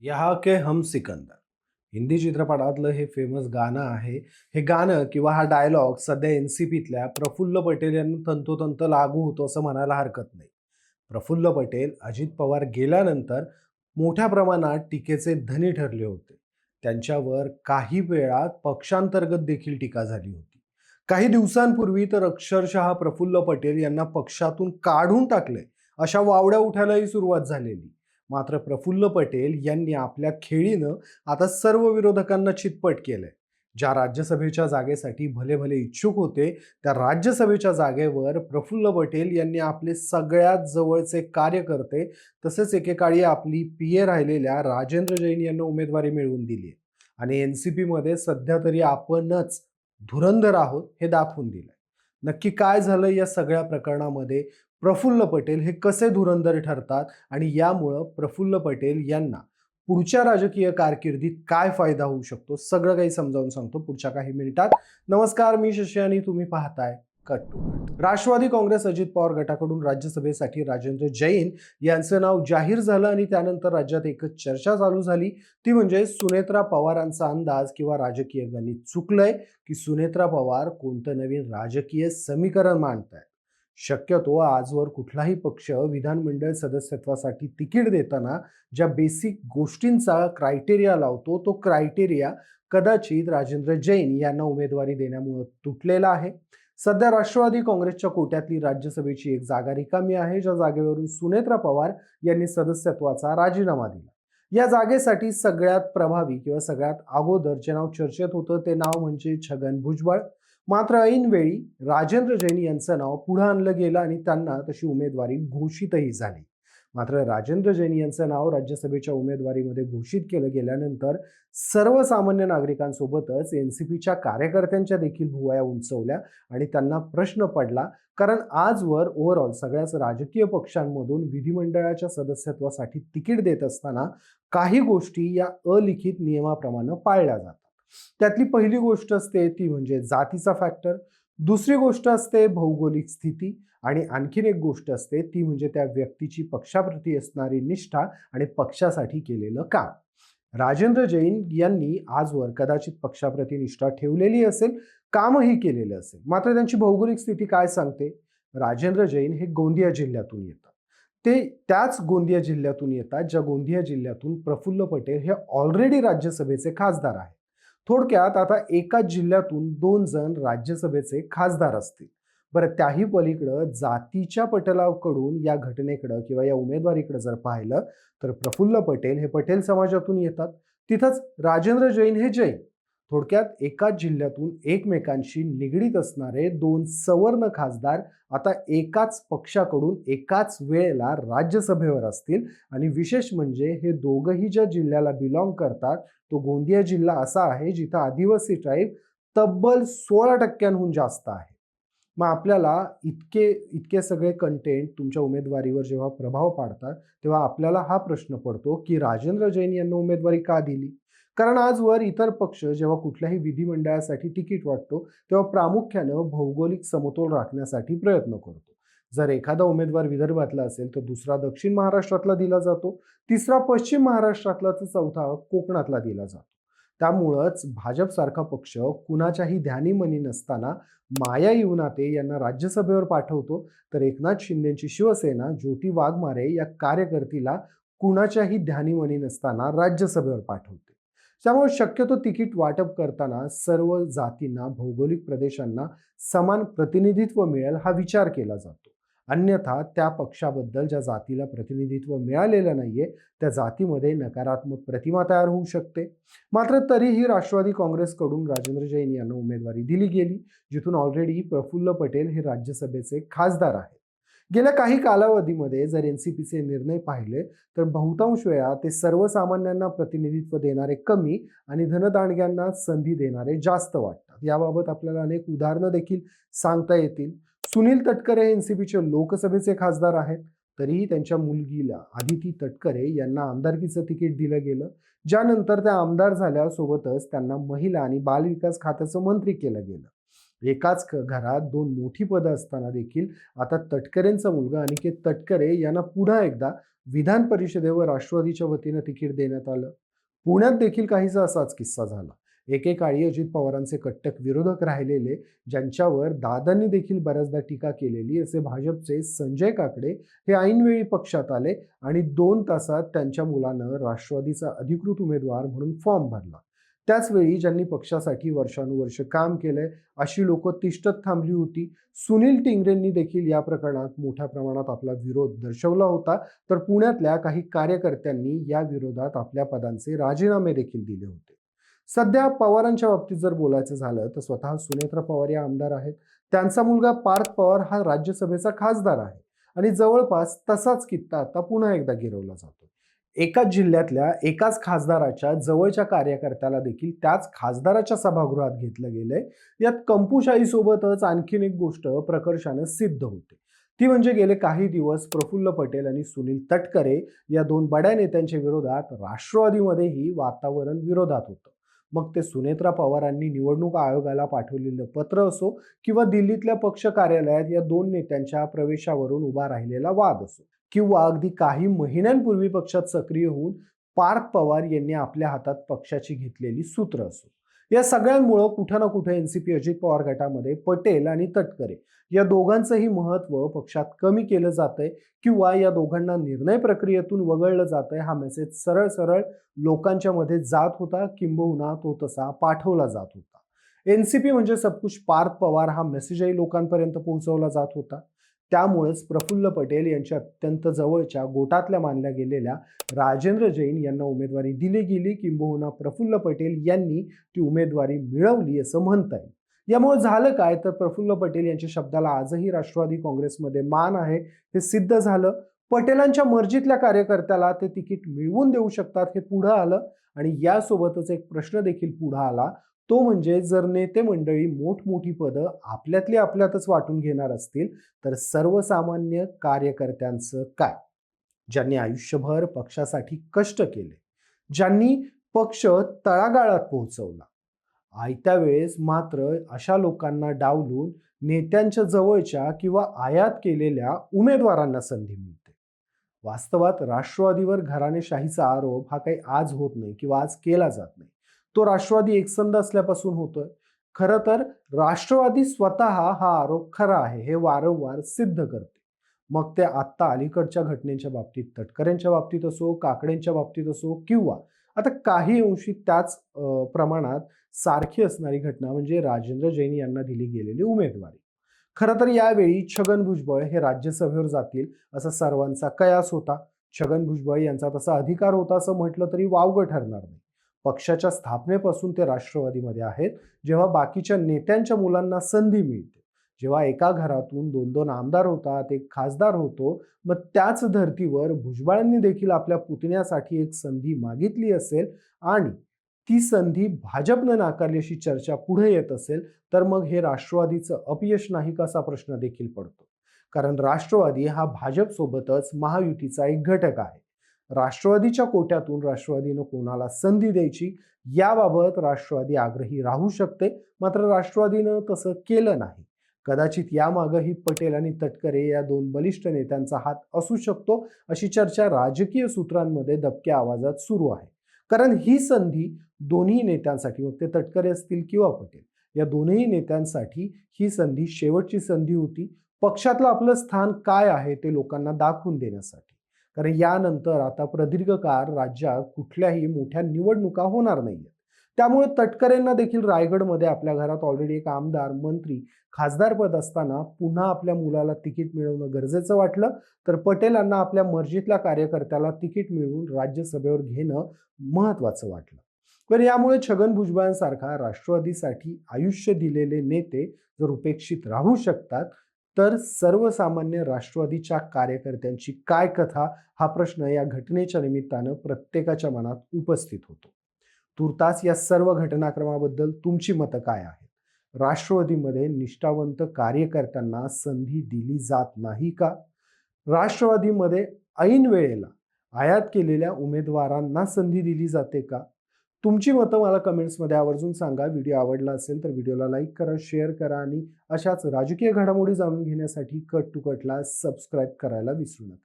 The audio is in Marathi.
यहाँ के हम सिकंदर हिंदी चित्रपटातलं हे फेमस गाणं आहे. हे गाणं किंवा हा डायलॉग सध्या एन-सी-पीतल्या प्रफुल्ल पटेल यांना तंतोतंत लागू होतो असं म्हणायला हरकत नाही. प्रफुल्ल पटेल अजित पवार गेल्यानंतर मोठ्या प्रमाणात टीकेचे धनी ठरले होते. त्यांच्यावर काही वेळा पक्षांतर्गत देखील टीका झाली होती. काही दिवसांपूर्वी तर अक्षरशः प्रफुल्ल पटेल यांना पक्षातून काढून टाकले अशा वावड्या उठायलाही सुरुवात झालेली. मात्र प्रफुल्ल पटेल यांनी आपल्या खेळीनं आता सर्व विरोधकांना चितपट केलंय. ज्या राज्यसभेच्या जागेसाठी भले भले इच्छुक होते, त्या राज्यसभेच्या जागेवर प्रफुल्ल पटेल यांनी आपले सगळ्यात जवळचे कार्यकर्ते तसेच एकेकाळी आपली पीए राहिलेल्या राजेंद्र जैन यांना उमेदवारी मिळवून दिली आहे. आणि एनसीपी मध्ये सध्या तरी आपणच धुरंधर आहोत हे दाखवून दिलंय. नक्की काय झालं या सगळ्या प्रकरणामध्ये? प्रफुल्ल पटेल हे कसे धुरंधर ठरतात आणि यामुळं प्रफुल्ल पटेल यांना पुढच्या राजकीय कारकिर्दीत काय फायदा होऊ शकतो, सगळं काही समजावून सांगतो पुढच्या काही मिनिटात. नमस्कार, मी शशी आणि तुम्ही पाहताय cut to cut. Rashtrawadi Congress Ajit Pawar गटाकडून राज्यसभेसाठी राजेंद्र जैन यांचं नाव जाहीर झालं आणि त्यानंतर राज्यात एकच चर्चा चालू झाली, ती म्हणजे सुनेत्रा पवारांचा अंदाज किंवा राजकीय गणित चुकलंय की सुनेत्रा पवार कोणतं नवीन राजकीय समीकरण मांडतायत. शक्यतो आजवर कुठलाही पक्ष विधानमंडळ सदस्यत्वासाठी तिकीट देताना ज्या बेसिक गोष्टींचा क्रायटेरिया लावतो, तो क्रायटेरिया कदाचित राजेंद्र जैन यांना उमेदवारी देण्यामुळे तुटलेला आहे. सध्या राष्ट्रवादी काँग्रेसच्या कोट्यातली राज्यसभेची एक जागा रिकामी आहे, ज्या जागेवरून सुनेत्रा पवार यांनी सदस्यत्वाचा राजीनामा दिला. या जागेसाठी सगळ्यात प्रभावी किंवा सगळ्यात अगोदर जे नाव चर्चेत होतं ते नाव म्हणजे छगन भुजबळ. मात्र ऐनवेळी राजेंद्र जैन यांचं नाव पुढे आणलं गेलं आणि त्यांना तशी उमेदवारी घोषितही झाली. मात्र राजेंद्र जैन यांचं नाव राज्यसभेच्या उमेदवारीमध्ये घोषित केलं गेल्यानंतर सर्वसामान्य नागरिकांसोबतच एनसीपीच्या कार्यकर्त्यांच्या देखील भुवया उंचवल्या आणि त्यांना प्रश्न पडला. कारण आजवर ओव्हरऑल सगळ्याच राजकीय पक्षांमधून विधिमंडळाच्या सदस्यत्वासाठी तिकीट देत असताना काही गोष्टी या अलिखित नियमाप्रमाणे पाळल्या जातात. त्यातली पहिली गोष्ट असते ती म्हणजे जातीचा फॅक्टर, दुसरी गोष्ट असते भौगोलिक स्थिती आणि आणखीन एक गोष्ट असते ती म्हणजे त्या व्यक्तीची पक्षाप्रती असणारी निष्ठा आणि पक्षासाठी केलेलं काम. राजेंद्र जैन यांनी आजवर कदाचित पक्षाप्रती निष्ठा ठेवलेली असेल, कामही केलेलं असेल. मात्र त्यांची भौगोलिक स्थिती काय सांगते? राजेंद्र जैन हे गोंदिया जिल्ह्यातून येतात. ते त्याच गोंदिया जिल्ह्यातून येतात ज्या गोंदिया जिल्ह्यातून प्रफुल्ल पटेल हे ऑलरेडी राज्यसभेचे खासदार आहेत. थोडक्यात आता एकाच जिल्ह्यातून दोन जण राज्यसभेचे खासदार असतील. बरं, त्याही पलीकडं जातीच्या पटलाकडून या घटनेकडं किंवा या उमेदवारीकडे जर पाहिलं तर प्रफुल्ल पटेल हे पटेल समाजातून येतात. तिथंच राजेंद्र जैन हे जैन. थोडक्यात एकाच जिल्ह्यातून एकमेकांशी निगडीत असणारे दोन सवर्ण खासदार आता एकाच पक्षाकडून एकाच वेळेला राज्यसभेवर असतील. आणि विशेष म्हणजे हे दोघंही ज्या जिल्ह्याला बिलॉंग करतात तो गोंदिया जिल्हा असा आहे जिथं आदिवासी ट्राईब तब्बल 16% जास्त आहे. मग आपल्याला इतके इतके सगळे कंटेंट तुमच्या उमेदवारीवर जेव्हा प्रभाव पाडतात तेव्हा आपल्याला हा प्रश्न पडतो की राजेंद्र जैन यांना उमेदवारी का दिली? कारण आजवर इतर पक्ष जेव्हा कुठल्याही विधिमंडळासाठी तिकीट वाटतो तेव्हा प्रामुख्यानं भौगोलिक समतोल राखण्यासाठी प्रयत्न करतो. जर एखादा उमेदवार विदर्भातला असेल तर दुसरा दक्षिण महाराष्ट्रातला दिला जातो, तिसरा पश्चिम महाराष्ट्रातला तर चौथा कोकणातला दिला जातो. त्यामुळंच भाजपसारखा पक्ष कुणाच्याही ध्यानीमनी नसताना माया युनाते यांना राज्यसभेवर पाठवतो, तर एकनाथ शिंदेची शिवसेना ज्योती वाघमारे या कार्यकर्तीला कुणाच्याही ध्यानीमनी नसताना राज्यसभेवर पाठवते. त्यामुळे शक्यतो तिकीट वाटप करताना सर्व जातींना, भौगोलिक प्रदेशांना समान प्रतिनिधित्व मिळेल हा विचार केला जातो. अन्यथा त्या पक्षाबद्दल ज्या जातीला प्रतिनिधित्व मिळालेलं नाहीये त्या जातीमध्ये नकारात्मक प्रतिमा तयार होऊ शकते. मात्र तरीही राष्ट्रवादी काँग्रेसकडून राजेंद्र जैन यांना उमेदवारी दिली गेली, जिथून ऑलरेडी प्रफुल्ल पटेल हे राज्यसभेचे खासदार आहेत. गेल्या काही कालावधीमध्ये जर एनसीपीचे निर्णय पाहिले तर बहुतांश वेळा ते सर्वसामान्यांना प्रतिनिधित्व देणारे कमी आणि धनदांडग्यांना संधी देणारे जास्त वाटतात. याबाबत आपल्याला अनेक उदाहरणं देखील सांगता येतील. सुनील तटकरे हे एनसीपीचे लोकसभेचे खासदार आहेत, तरीही त्यांच्या मुलगीला आदिती तटकरे यांना आमदारकीचं तिकीट दिलं गेलं. ज्यानंतर त्या आमदार झाल्यासोबतच त्यांना महिला आणि बालविकास खात्याचं मंत्री केलं गेलं. एकाच घरात दोन मोठी पदं असताना देखील आता तटकरेंचा मुलगा अनिकेत तटकरे यांना पुन्हा एकदा विधान परिषदेवर राष्ट्रवादीच्या वतीनं तिकीट देण्यात आलं. पुण्यात देखील काहीसा असाच किस्सा झाला. एकेकाळी अजित पवारांचे कट्टक विरोधक राहिलेले, ज्यांच्यावर दादांनी देखील बऱ्याचदा टीका केलेली असे भाजपचे संजय काकडे हे ऐनवेळी पक्षात आले आणि 2 तासात त्यांच्या मुलानं राष्ट्रवादीचा अधिकृत उमेदवार म्हणून फॉर्म भरला. त्याचवेळी ज्यांनी पक्षासाठी वर्षानुवर्ष काम केलंय अशी लोक तिष्ठत थांबली होती. सुनील टिंगरेंनी देखील या प्रकरणात मोठ्या प्रमाणात आपला विरोध दर्शवला होता. तर पुण्यातल्या काही कार्यकर्त्यांनी या विरोधात आपल्या पदांचे राजीनामे देखील दिले होते. सध्या पवारांच्या बाबतीत जर बोलायचं झालं तर स्वतः सुनेत्रा पवार या आमदार आहेत. त्यांचा मुलगा पार्थ पवार हा राज्यसभेचा खासदार आहे आणि जवळपास तसाच कित्ता आता पुन्हा एकदा गिरवला जातो. एकाच जिल्ह्यातल्या एकाच खासदाराच्या जवळच्या कार्यकर्त्याला देखील त्याच खासदाराच्या सभागृहात घेतलं गेलंय. यात कंपुशाहीसोबतच आणखीन एक गोष्ट प्रकर्षानं सिद्ध होते. ती म्हणजे गेले काही दिवस प्रफुल्ल पटेल आणि सुनील तटकरे या दोन बड्या नेत्यांच्या विरोधात राष्ट्रवादीमध्येही वातावरण विरोधात होतं. मग ते सुनेत्रा पवारांनी निवडणूक आयोगाला पाठवलेलं पत्र असो किंवा दिल्लीतल्या पक्ष कार्यालयात या दोन नेत्यांच्या प्रवेशावरून उभा राहिलेला वाद असो किंवा अगदी काही महिन्यांपूर्वी पक्षात सक्रिय होऊन पार्थ पवार यांनी आपल्या हातात पक्षाची घेतलेली सूत्र असो, या सगळ्यांमुळं कुठं ना कुठे एनसीपी अजित पवार गटामध्ये पटेल आणि तटकरे या दोघांचंही महत्त्व पक्षात कमी केलं जातंय किंवा या दोघांना निर्णय प्रक्रियेतून वगळलं जातंय. हा मेसेज सरळ सरळ लोकांच्या मध्ये जात होता, किंबहुना तो तसा पाठवला जात होता. एनसीपी म्हणजे सबकुछ पार्थ पवार हा मेसेजही लोकांपर्यंत पोहोचवला जात होता. त्यामुळेच प्रफुल्ल पटेल यांच्या अत्यंत जवळच्या गोटातल्या मानल्या गेलेल्या राजेंद्र जैन यांना उमेदवारी दिली गेली, किंबहुना प्रफुल्ल पटेल यांनी ती उमेदवारी मिळवली असं म्हणता येईल. यामुळे झालं काय तर प्रफुल्ल पटेल यांच्या शब्दाला आजही राष्ट्रवादी काँग्रेसमध्ये मान आहे हे सिद्ध झालं. पटेलांच्या मर्जीतल्या कार्यकर्त्याला ते तिकीट मिळवून देऊ शकतात हे पुढं आलं आणि यासोबतच एक प्रश्न देखील पुढं आला. तो म्हणजे जर नेते मंडळी मोठमोठी पदं आपल्यातली आपल्यातच वाटून घेणार असतील तर सर्वसामान्य कार्यकर्त्यांचं काय? ज्यांनी आयुष्यभर पक्षासाठी कष्ट केले, ज्यांनी पक्ष तळागाळात पोहोचवला, आयत्या वेळेस मात्र अशा लोकांना डावलून नेत्यांच्या जवळच्या किंवा आयात केलेल्या उमेदवारांना संधी मिळते. वास्तवात राष्ट्रवादीवर घराणेशाहीचा आरोप हा काही आज होत नाही किंवा आज केला जात नाही. तो राष्ट्रवादी एकसंध असल्यापासून होतोय. खरं तर राष्ट्रवादी स्वतः हा आरोप खरा आहे हे वारंवार सिद्ध करते. मग ते आत्ता अलीकडच्या घटनेच्या बाबतीत, तटकरेंच्या बाबतीत असो, काकडेंच्या बाबतीत असो किंवा आता काही अंशी त्याच प्रमाणात सारखी असणारी घटना म्हणजे राजेंद्र जैन यांना दिली गेलेली उमेदवारी. खरं तर यावेळी छगन भुजबळ हे राज्यसभेवर जातील असा सर्वांचा कयास होता. छगन भुजबळ यांचा तसा अधिकार होता असं म्हटलं तरी वावगं ठरणार नाही. पक्षाच्या स्थापनेपासून ते राष्ट्रवादीमध्ये आहेत. जेव्हा बाकीच्या नेत्यांच्या मुलांना संधी मिळते, जेव्हा एका घरातून 2-2 आमदार होतात, एक खासदार होतो, मग त्याच धर्तीवर भुजबळांनी देखील आपल्या पुतण्यासाठी एक संधी मागितली असेल आणि ती संधी भाजपनं नाकारली अशी चर्चा पुढे येत असेल तर मग हे राष्ट्रवादीचं अपयश नाही का असा प्रश्न देखील पडतो. कारण राष्ट्रवादी हा भाजपसोबतच महायुतीचा एक घटक आहे. राष्ट्रवादीच्या कोट्यातून राष्ट्रवादीनं कोणाला संधी द्यायची याबाबत राष्ट्रवादी आग्रही राहू शकते, मात्र राष्ट्रवादीनं तसं केलं नाही. कदाचित यामागही पटेल आणि तटकरे या दोन बलिष्ठ नेत्यांचा हात असू शकतो अशी चर्चा राजकीय सूत्रांमध्ये दबक्या आवाजात सुरू आहे. कारण ही संधी दोन्ही नेत्यांसाठी, मग ते तटकरे असतील किंवा पटेल, या दोन्ही नेत्यांसाठी ही संधी शेवटची संधी होती. पक्षातलं आपलं स्थान काय आहे ते लोकांना दाखवून देण्यासाठी. कारण यानंतर आता प्रदीर्घ काळ राज्यात कुठल्याही मोठ्या निवडणुका होणार नाहीयेत. त्यामुळे तटकरेंना देखील रायगडमध्ये आपल्या घरात ऑलरेडी एक आमदार, मंत्री, खासदार पद असताना पुन्हा आपल्या मुलाला तिकीट मिळवणं गरजेचं वाटलं. तर पटेलांना आपल्या मर्जीतल्या कार्यकर्त्याला तिकीट मिळवून राज्यसभेवर घेणं महत्त्वाचं वाटलं. पण यामुळे छगन भुजबळांसारखा राष्ट्रवादीसाठी आयुष्य दिलेले नेते जर उपेक्षित राहू शकतात तर सर्वसामान्य राष्ट्रवादीच्या कार्यकर्त्यांची काय कथा हा प्रश्न या घटनेच्या निमित्तानं प्रत्येकाच्या मनात उपस्थित होतो. तुर्तास या सर्व घटनाक्रमाबद्दल तुमची मतं काय आहेत? राष्ट्रवादीमध्ये निष्ठावंत कार्यकर्त्यांना संधी दिली जात नाही का? राष्ट्रवादीमध्ये ऐन वेळेला आयात केलेल्या उमेदवारांना संधी दिली जाते का? तुमची मतं मला कमेंट्समध्ये आवर्जून सांगा. व्हिडिओ आवडला असेल तर व्हिडिओला लाईक करा, शेअर करा आणि अशाच राजकीय घडामोडी जाणून घेण्यासाठी कट टू कटला सबस्क्राईब करायला विसरू नका.